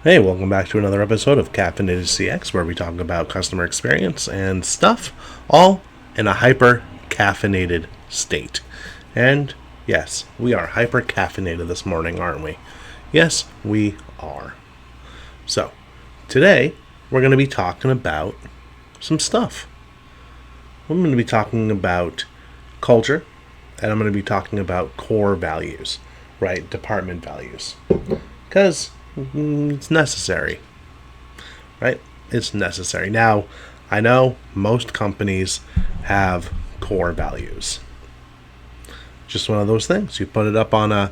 Hey, welcome back to another episode of Caffeinated CX, where we talk about customer experience and stuff, all in a hyper caffeinated state. And yes, we are hyper caffeinated this morning, aren't we? Yes, we are. So, today we're going to be talking about some stuff. I'm going to be talking about culture, and I'm going to be talking about core values, right? Department values. Because it's necessary, right? It's necessary. Now, I know most companies have core values. Just one of those things. You put it up on a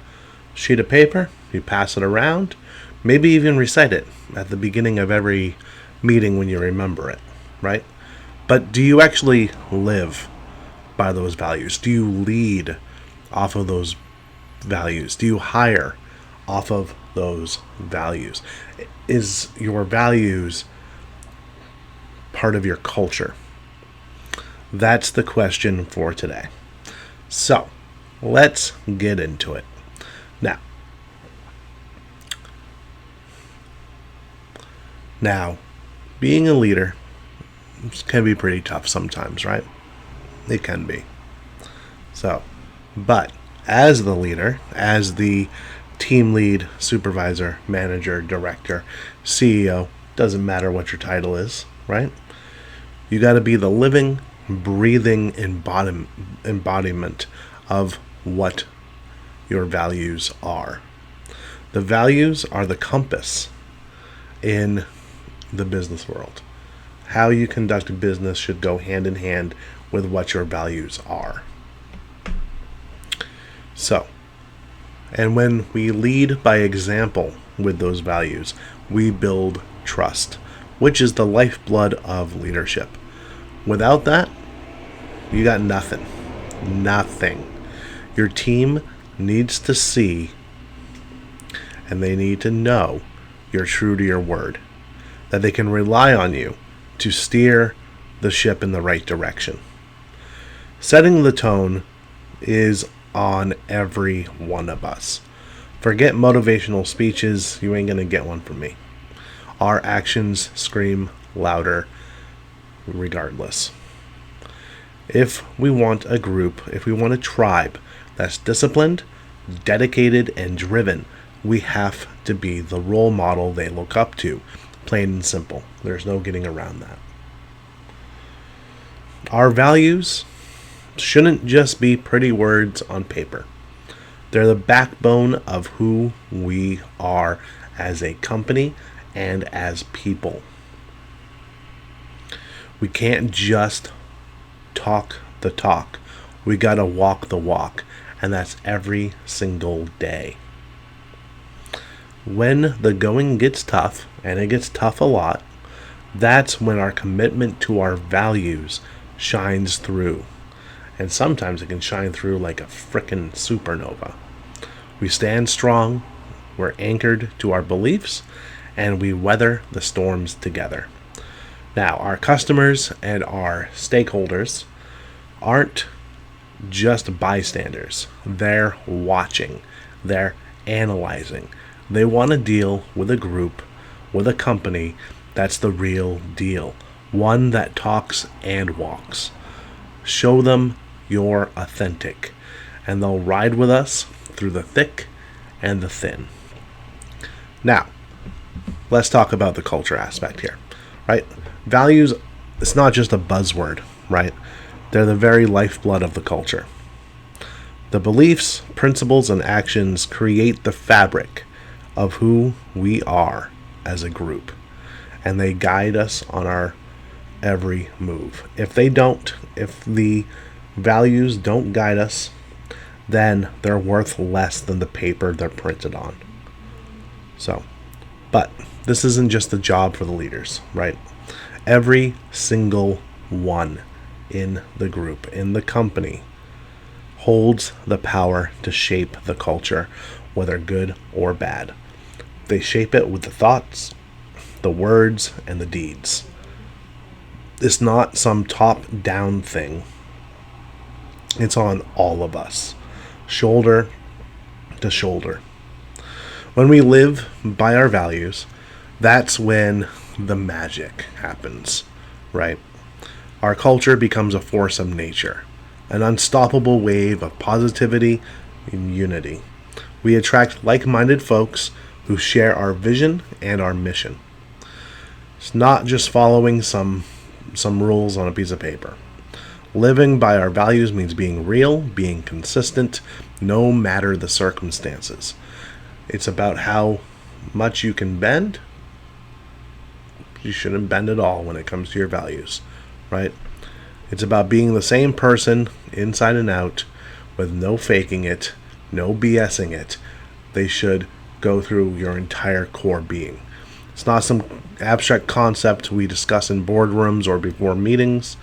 sheet of paper, you pass it around, maybe even recite it at the beginning of every meeting when you remember it, right? But do you actually live by those values? Do you lead off of those values? Do you hire off of those values? Is your values part of your culture? That's the question for today. So, let's get into it. Now, being a leader can be pretty tough sometimes, right? It can be. But as the leader, as the team lead, supervisor, manager, director, CEO, doesn't matter what your title is, right? You got to be the living, breathing embodiment of what your values are. The values are the compass in the business world. How you conduct business should go hand in hand with what your values are. And when we lead by example with those values, we build trust, which is the lifeblood of leadership. Without that, you got nothing. Nothing. Your team needs to see and they need to know you're true to your word, that they can rely on you to steer the ship in the right direction. Setting the tone is on every one of us. Forget motivational speeches, you ain't gonna get one from me. Our actions scream louder regardless. If we want a group, if we want a tribe that's disciplined, dedicated, and driven, we have to be the role model they look up to. Plain and simple. There's no getting around that. Our values shouldn't just be pretty words on paper. They're the backbone of who we are as a company and as people. We can't just talk the talk. We gotta walk the walk, and that's every single day. When the going gets tough, and it gets tough a lot, that's when our commitment to our values shines through. And sometimes it can shine through like a frickin' supernova. We stand strong, we're anchored to our beliefs, and we weather the storms together. Now, our customers and our stakeholders aren't just bystanders. They're watching. They're analyzing. They want to deal with a group, with a company that's the real deal. One that talks and walks. Show them you're authentic, and they'll ride with us through the thick and the thin. Now, let's talk about the culture aspect here, right? Values, it's not just a buzzword, right? They're the very lifeblood of the culture. The beliefs, principles, and actions create the fabric of who we are as a group, and they guide us on our every move. If the values don't guide us, then they're worth less than the paper they're printed on. But this isn't just a job for the leaders, right? Every single one in the group, in the company, holds the power to shape the culture, whether good or bad. They shape it with the thoughts, the words, and the deeds. It's not some top-down thing. It's on all of us, shoulder to shoulder. When we live by our values, That's when the magic happens, right? Our culture becomes a force of nature, an unstoppable wave of positivity and unity. We attract like minded folks who share our vision and our mission. It's not just following some rules on a piece of paper. Living by our values means being real, being consistent, no matter the circumstances. It's about how much you can bend. You shouldn't bend at all when it comes to your values, right? It's about being the same person inside and out with no faking it, no BSing it. They should go through your entire core being. It's not some abstract concept we discuss in boardrooms or before meetings,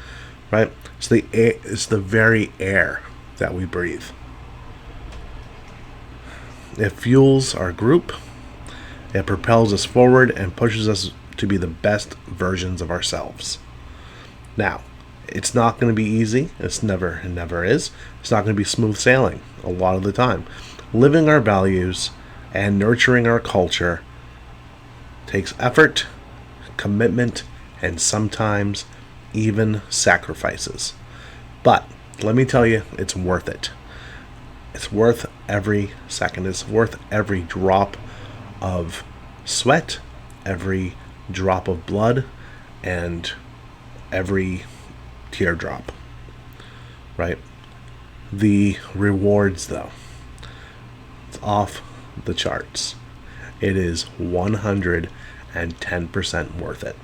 right? It's the very air that we breathe. It fuels our group. It propels us forward and pushes us to be the best versions of ourselves. Now, it's not going to be easy. It never is. It's not going to be smooth sailing a lot of the time. Living our values and nurturing our culture takes effort, commitment, and sometimes even sacrifices. But let me tell you, it's worth it. It's worth every second. It's worth every drop of sweat, every drop of blood, and every teardrop, right? The rewards, though, it's off the charts. It is 110% worth it.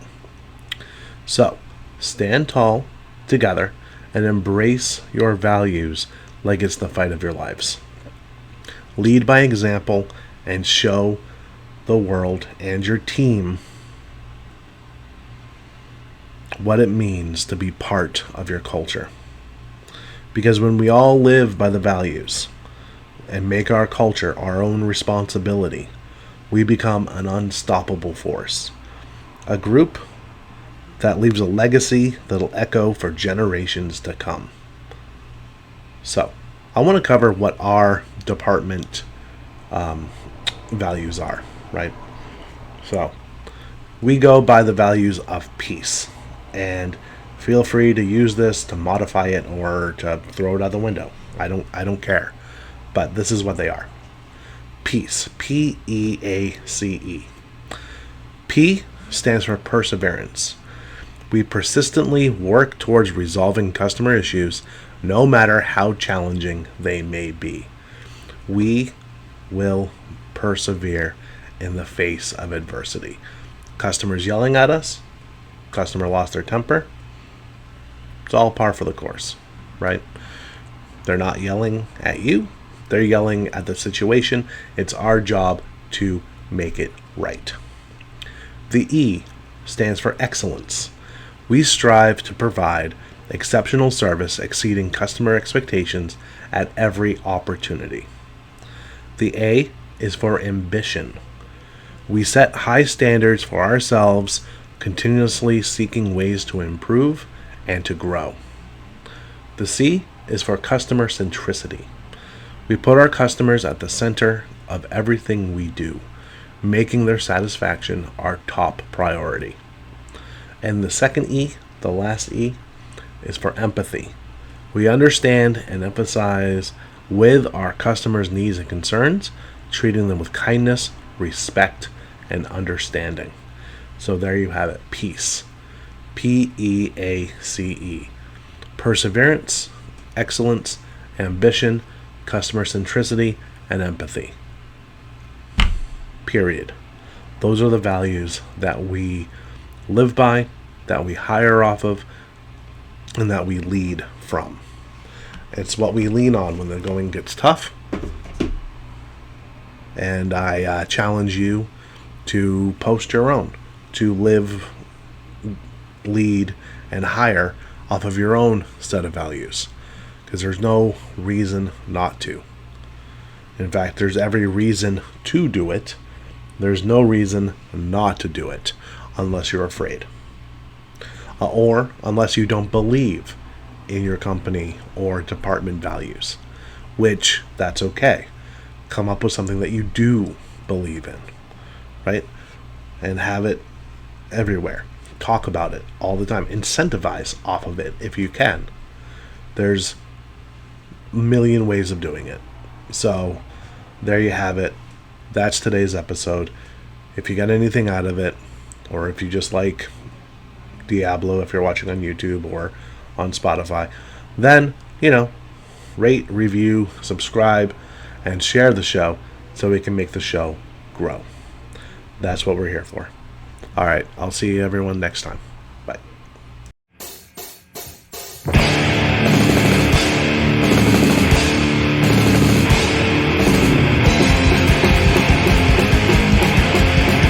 So, stand tall together and embrace your values like it's the fight of your lives. Lead by example and show the world and your team what it means to be part of your culture. Because when we all live by the values and make our culture our own responsibility, we become an unstoppable force. A group that leaves a legacy that'll echo for generations to come. So, I want to cover what our department values are, right? So, we go by the values of peace. And feel free to use this to modify it or to throw it out the window. I don't care. But this is what they are. Peace. P.E.A.C.E. P stands for perseverance. We persistently work towards resolving customer issues, no matter how challenging they may be. We will persevere in the face of adversity. Customers yelling at us, customer lost their temper, it's all par for the course, right? They're not yelling at you, they're yelling at the situation. It's our job to make it right. The E stands for excellence. We strive to provide exceptional service exceeding customer expectations at every opportunity. The A is for ambition. We set high standards for ourselves, continuously seeking ways to improve and to grow. The C is for customer centricity. We put our customers at the center of everything we do, making their satisfaction our top priority. And the second E, the last E, is for empathy. We understand and empathize with our customers' needs and concerns, treating them with kindness, respect, and understanding. So there you have it. Peace. P.E.A.C.E. Perseverance, excellence, ambition, customer centricity, and empathy. Period. Those are the values that we live by, that we hire off of, and that we lead from. It's what we lean on when the going gets tough. And I challenge you to post your own, to live, lead, and hire off of your own set of values. Because there's no reason not to. In fact, there's every reason to do it. There's no reason not to do it unless you're afraid. Or unless you don't believe in your company or department values, which that's okay. Come up with something that you do believe in, right? and have it everywhere. Talk about it all the time. Incentivize off of it if you can. There's a million ways of doing it. So there you have it. That's today's episode. If you got anything out of it, or if you just like Diablo, if you're watching on YouTube or on Spotify, then, rate, review, subscribe, and share the show so we can make the show grow. That's what we're here for. All right, I'll see everyone next time.